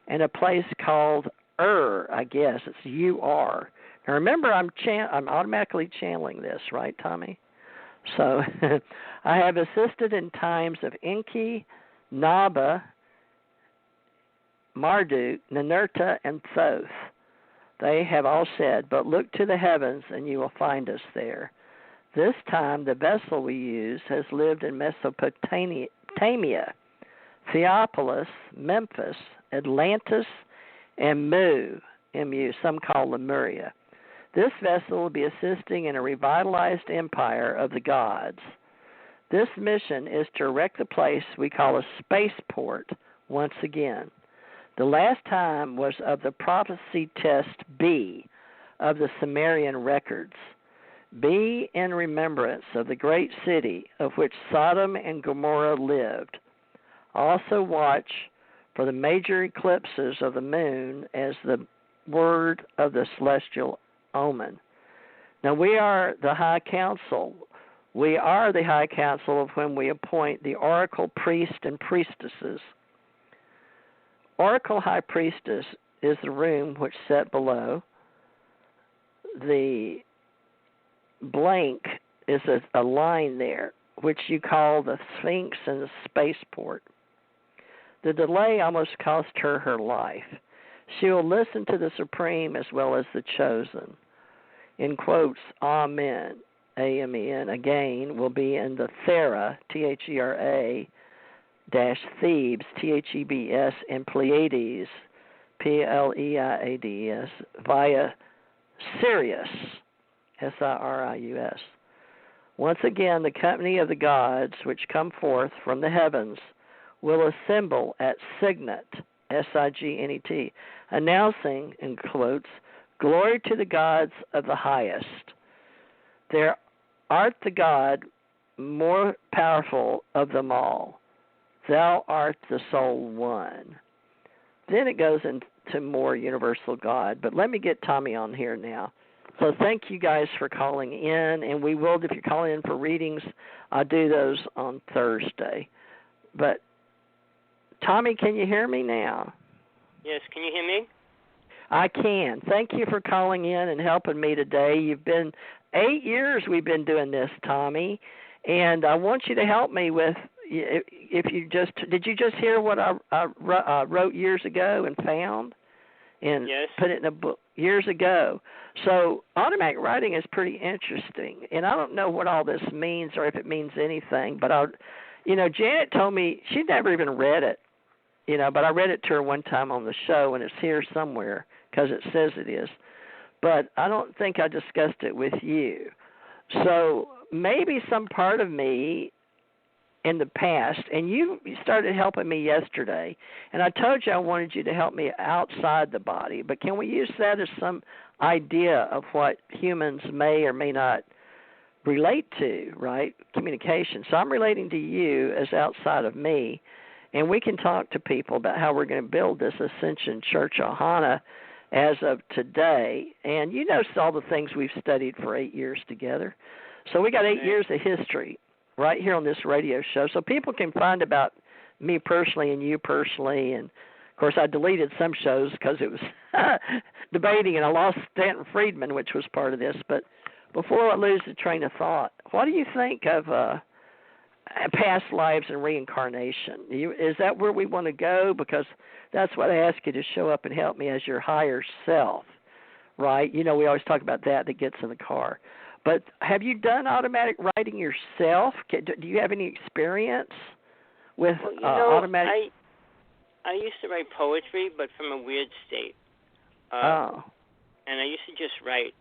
and a place called I guess. It's U-R. Now remember, I'm automatically channeling this, right, Tommy? So I have assisted in times of Enki, Naba, Marduk, Ninurta, and Thoth. They have all said, but look to the heavens and you will find us there. This time the vessel we use has lived in Mesopotamia, Theopolis, Memphis, Atlantis, and Mu, M-U, some call Lemuria. This vessel will be assisting in a revitalized empire of the gods. This mission is to erect the place we call a spaceport once again. The last time was of the prophecy test B of the Sumerian records. Be in remembrance of the great city of which Sodom and Gomorrah lived. Also watch for the major eclipses of the moon as the word of the celestial omen. Now we are the High Council. We are the High Council of whom we appoint the oracle priest and priestesses. Oracle High Priestess is the room which set below. The blank is a line there, which you call the Sphinx and the Spaceport. The delay almost cost her life. She will listen to the Supreme as well as the Chosen. In quotes, Amen, A-M-E-N, again, will be in the Thera, Thera, dash Thebes, Thebs, and Pleiades, Pleiades, via Sirius, Sirius. Once again, the company of the gods which come forth from the heavens will assemble at Signet, Signet, announcing, in quotes, glory to the gods of the highest. There art the God more powerful of them all. Thou art the sole one. Then it goes into more universal God. But let me get Tommy on here now. So thank you guys for calling in. And we will, if you're calling in for readings, I'll do those on Thursday. But, Tommy, can you hear me now? Yes, can you hear me? I can. Thank you for calling in and helping me today. You've been 8 years we've been doing this, Tommy. And I want you to help me with, if you did you just hear what I wrote years ago and found and yes. Put it in a book years ago? So automatic writing is pretty interesting, and I don't know what all this means or if it means anything, but Janet told me she'd never even read it, but I read it to her one time on the show, and it's here somewhere because it says it is, but I don't think I discussed it with you. So maybe some part of me in the past, and you started helping me yesterday, and I told you I wanted you to help me outside the body, but can we use that as some idea of what humans may or may not relate to, right? Communication. So I'm relating to you as outside of me, and we can talk to people about how we're going to build this Ascension Church Ohana as of today. And you notice all the things we've studied for 8 years together. So we got 8 years of history right here on this radio show, so people can find about me personally and you personally. And, of course, I deleted some shows because it was debating, and I lost Stanton Friedman, which was part of this. But before I lose the train of thought, what do you think of past lives and reincarnation? Is that where we want to go? Because that's what I ask you to show up and help me as your higher self, right? We always talk about that gets in the car. But have you done automatic writing yourself? Do you have any experience with automatic? I used to write poetry, but from a weird state. And I used to just write.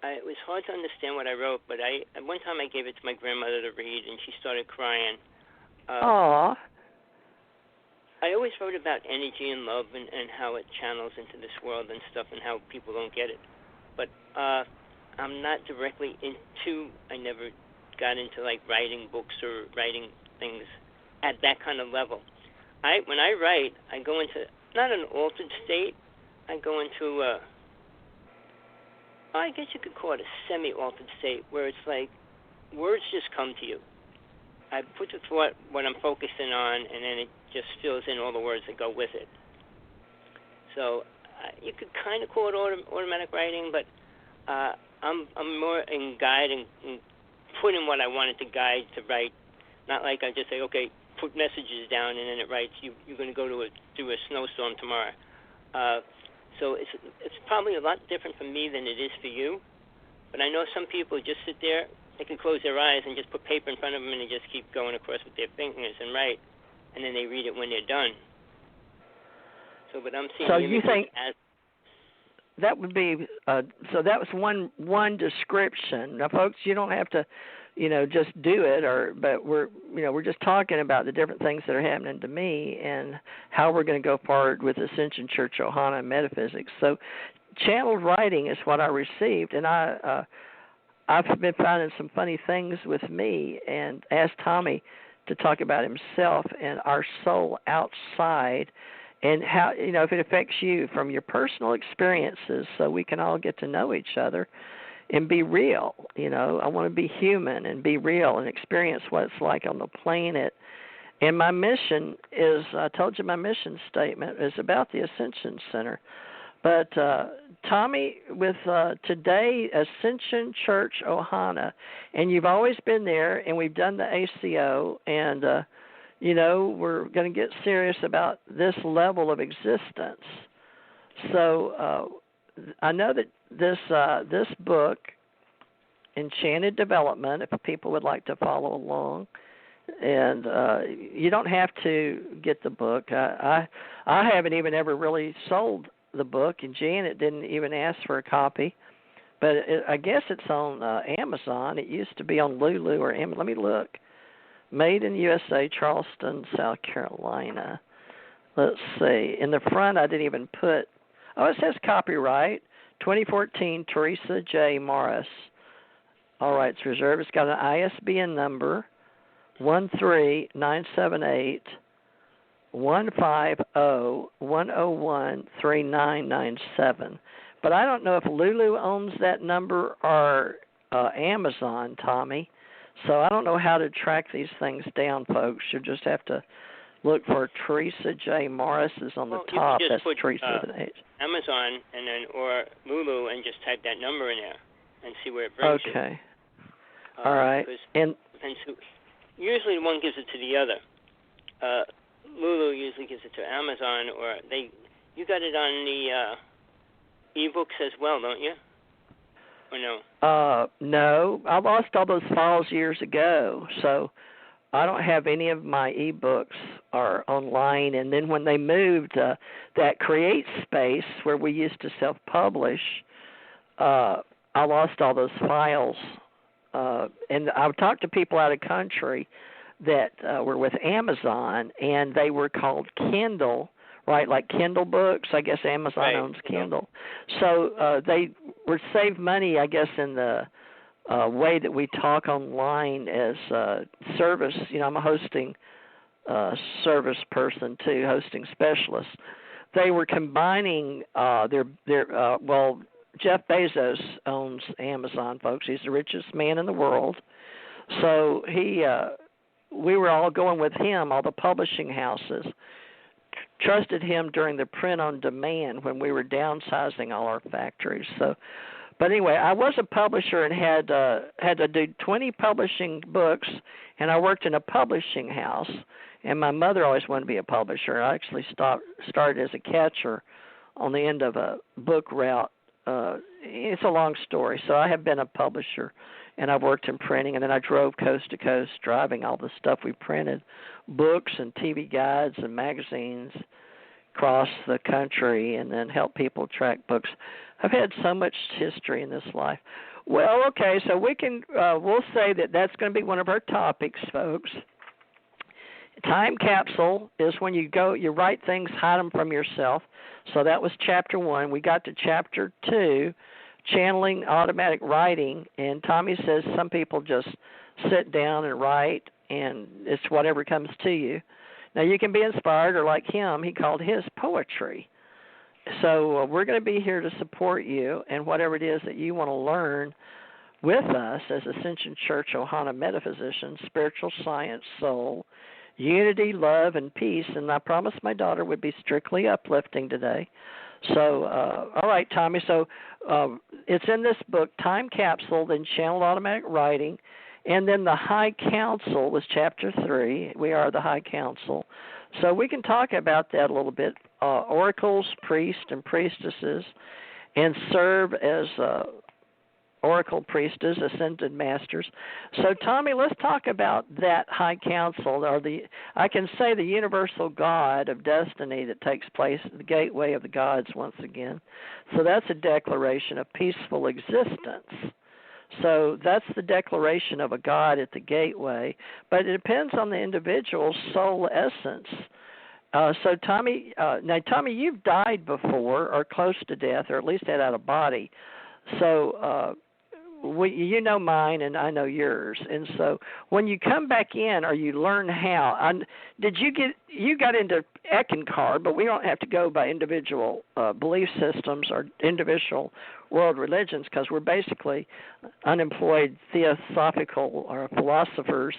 It was hard to understand what I wrote, but at one time I gave it to my grandmother to read, and she started crying. Aww. I always wrote about energy and love and how it channels into this world and stuff, and how people don't get it. But I'm not directly I never got into like writing books or writing things at that kind of level. When I write, I go into not an altered state. I go into I guess you could call it a semi-altered state, where it's like words just come to you. I put to thought what I'm focusing on, and then it just fills in all the words that go with it. So you could kind of call it automatic writing, but I'm more in guiding, in putting what I wanted to guide to write. Not like I just say, okay, put messages down, and then it writes. You're going to go through a snowstorm tomorrow. So it's probably a lot different for me than it is for you. But I know some people just sit there. They can close their eyes and just put paper in front of them, and they just keep going across with their fingers and write, and then they read it when they're done. So, but I'm seeing. So you think that would be? So that was one description. Now, folks, you don't have to, just do it. But we're just talking about the different things that are happening to me and how we're going to go forward with Ascension Church Ohana and Metaphysics. So, channeled writing is what I received, and I've been finding some funny things with me, and asked Tommy to talk about himself and our soul outside, and how, if it affects you from your personal experiences, so we can all get to know each other and be real. I want to be human and be real and experience what it's like on the planet. And my mission is, I told you my mission statement is about the Ascension Center. But Tommy, with today, Ascension Church Ohana, and you've always been there, and we've done the ACO, and we're going to get serious about this level of existence. So I know that this book, Enchanted Development, if people would like to follow along, and you don't have to get the book. I haven't even ever really sold the book, and Janet didn't even ask for a copy. But I guess it's on Amazon. It used to be on Lulu or Amazon. Let me look. Made in USA, Charleston, South Carolina. Let's see. In the front, I didn't even put. It says copyright 2014, Theresa J Morris. All right, it's reserved. It's got an ISBN number 13978 150-101-3997. But I don't know if Lulu owns that number or Amazon, Tommy. So I don't know how to track these things down, folks. You'll just have to look for Theresa J. Morris is on the top. You can just That's put, Theresa with an H. Amazon and then or Lulu and just type that number in there and see where it brings you. Okay. All right. And usually one gives it to the other. Lulu usually gives it to Amazon, or you got it on the e-books as well, don't you? Or no? No. I lost all those files years ago, so I don't have any of my e-books are online. And then when they moved that Create Space where we used to self-publish, I lost all those files. And I've talked to people out of country that were with Amazon, and they were called Kindle, right, like Kindle books. I guess Amazon owns Kindle. So they were save money, I guess, in the way that we talk online as service. I'm a hosting service person, too, hosting specialist. They were combining Jeff Bezos owns Amazon, folks. He's the richest man in the world. So we were all going with him, all the publishing houses, trusted him during the print on demand when we were downsizing all our factories. So, but anyway, I was a publisher and had to do 20 publishing books, and I worked in a publishing house, and my mother always wanted to be a publisher. I actually started as a catcher on the end of a book route. It's a long story. So I have been a publisher, and I've worked in printing, and then I drove coast to coast driving all the stuff we printed, books and TV guides and magazines across the country, and then helped people track books. I've had so much history in this life. Well, okay, so we'll say that that's going to be one of our topics, folks. Time capsule is when you write things, hide them from yourself. So that was chapter 1. We got to chapter 2, channeling automatic writing, and Tommy says some people just sit down and write, and it's whatever comes to you. Now, you can be inspired, or like him, he called his poetry. So we're going to be here to support you, and whatever it is that you want to learn, with us as Ascension Church Ohana Metaphysicians, Spiritual Science, Soul, Unity, Love, and Peace. And I promised my daughter would be strictly uplifting today. So, all right, Tommy. So it's in this book, Time Capsule, then Channeled Automatic Writing. And then the High Council is Chapter 3. We are the High Council. So we can talk about that a little bit. Oracles, priests, and priestesses, and serve as oracle priestess, ascended masters. So, Tommy, let's talk about that High Council, or I can say the universal God of destiny that takes place at the gateway of the gods once again. So that's a declaration of peaceful existence. So that's the declaration of a God at the gateway, but it depends on the individual's soul essence. So, Tommy, now, Tommy, you've died before or close to death, or at least had out of body. So you know mine and I know yours. And so when you come back in or you learn how, you got into Eckankar, but we don't have to go by individual belief systems or individual world religions, because we're basically unemployed theosophical or philosophers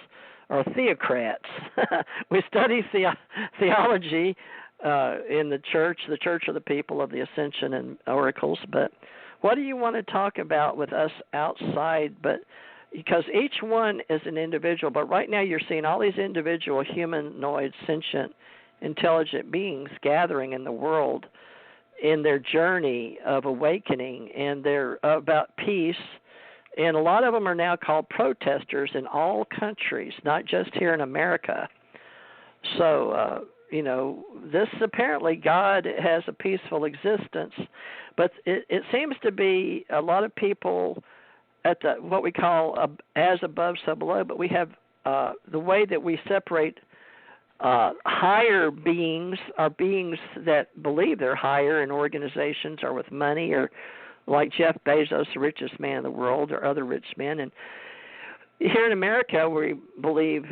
or theocrats. We study theology in the Church of the People of the Ascension and Oracles. But what do you want to talk about with us outside? But because each one is an individual, but right now you're seeing all these individual humanoid, sentient, intelligent beings gathering in the world in their journey of awakening, and they're about peace. And a lot of them are now called protesters in all countries, not just here in America. So, this apparently God has a peaceful existence, but it seems to be a lot of people at what we call as above, so below, but we have the way that we separate higher beings are beings that believe they're higher in organizations or with money, or like Jeff Bezos, the richest man in the world, or other rich men. And here in America, we believe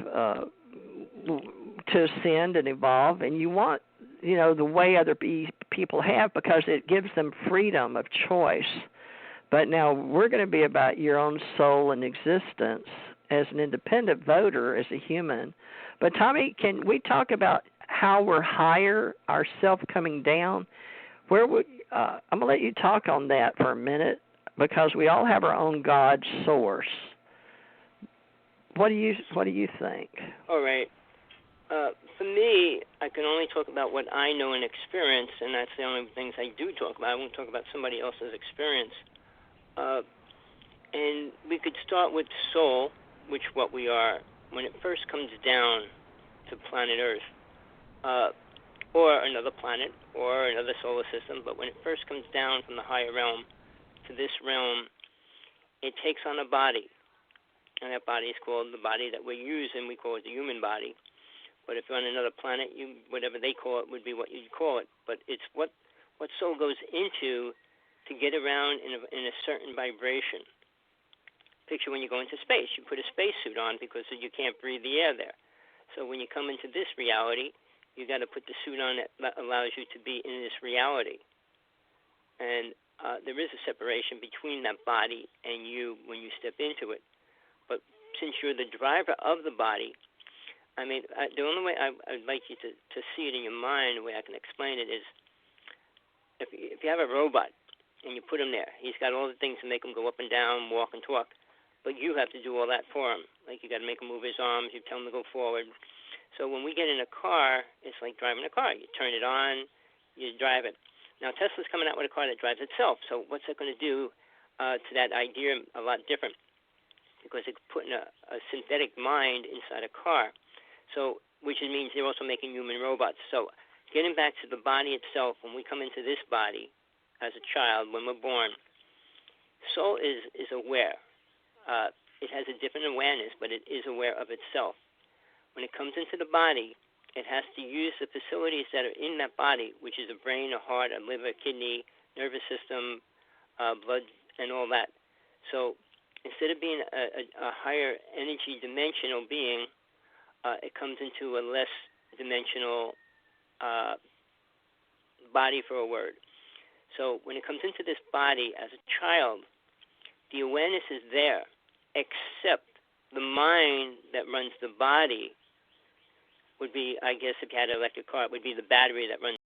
to ascend and evolve, and you want, the way other people have, because it gives them freedom of choice. But now we're going to be about your own soul and existence as an independent voter, as a human. But Tommy, can we talk about how we're higher, our self coming down? I'm going to let you talk on that for a minute, because we all have our own God source. What do you think? All right. For me, I can only talk about what I know and experience, and that's the only things I do talk about. I won't talk about somebody else's experience. And we could start with soul, which what we are when it first comes down to planet Earth, or another planet, or another solar system. But when it first comes down from the higher realm to this realm, it takes on a body. And that body is called the body that we use, and we call it the human body. But if you're on another planet, whatever they call it would be what you'd call it. But it's what soul goes into to get around in a certain vibration. Picture when you go into space. You put a spacesuit on because you can't breathe the air there. So when you come into this reality, you got to put the suit on that allows you to be in this reality. And there is a separation between that body and you when you step into it. But since you're the driver of the body, the only way I'd like you to see it in your mind, the way I can explain it is, if you have a robot and you put him there, he's got all the things to make him go up and down, walk and talk, but you have to do all that for him. Like you got to make him move his arms, you tell him to go forward. So when we get in a car, it's like driving a car. You turn it on, you drive it. Now Tesla's coming out with a car that drives itself. So what's that going to do to that idea? A lot different, because it's putting a synthetic mind inside a car. So, which means they're also making human robots. So, getting back to the body itself, when we come into this body as a child, when we're born, soul is aware. It has a different awareness, but it is aware of itself. When it comes into the body, it has to use the facilities that are in that body, which is a brain, a heart, a liver, kidney, nervous system, blood, and all that. So, instead of being a higher energy dimensional being, it comes into a less dimensional body, for a word. So when it comes into this body as a child, the awareness is there, except the mind that runs the body would be, I guess, a catalytic car. It would be the battery that runs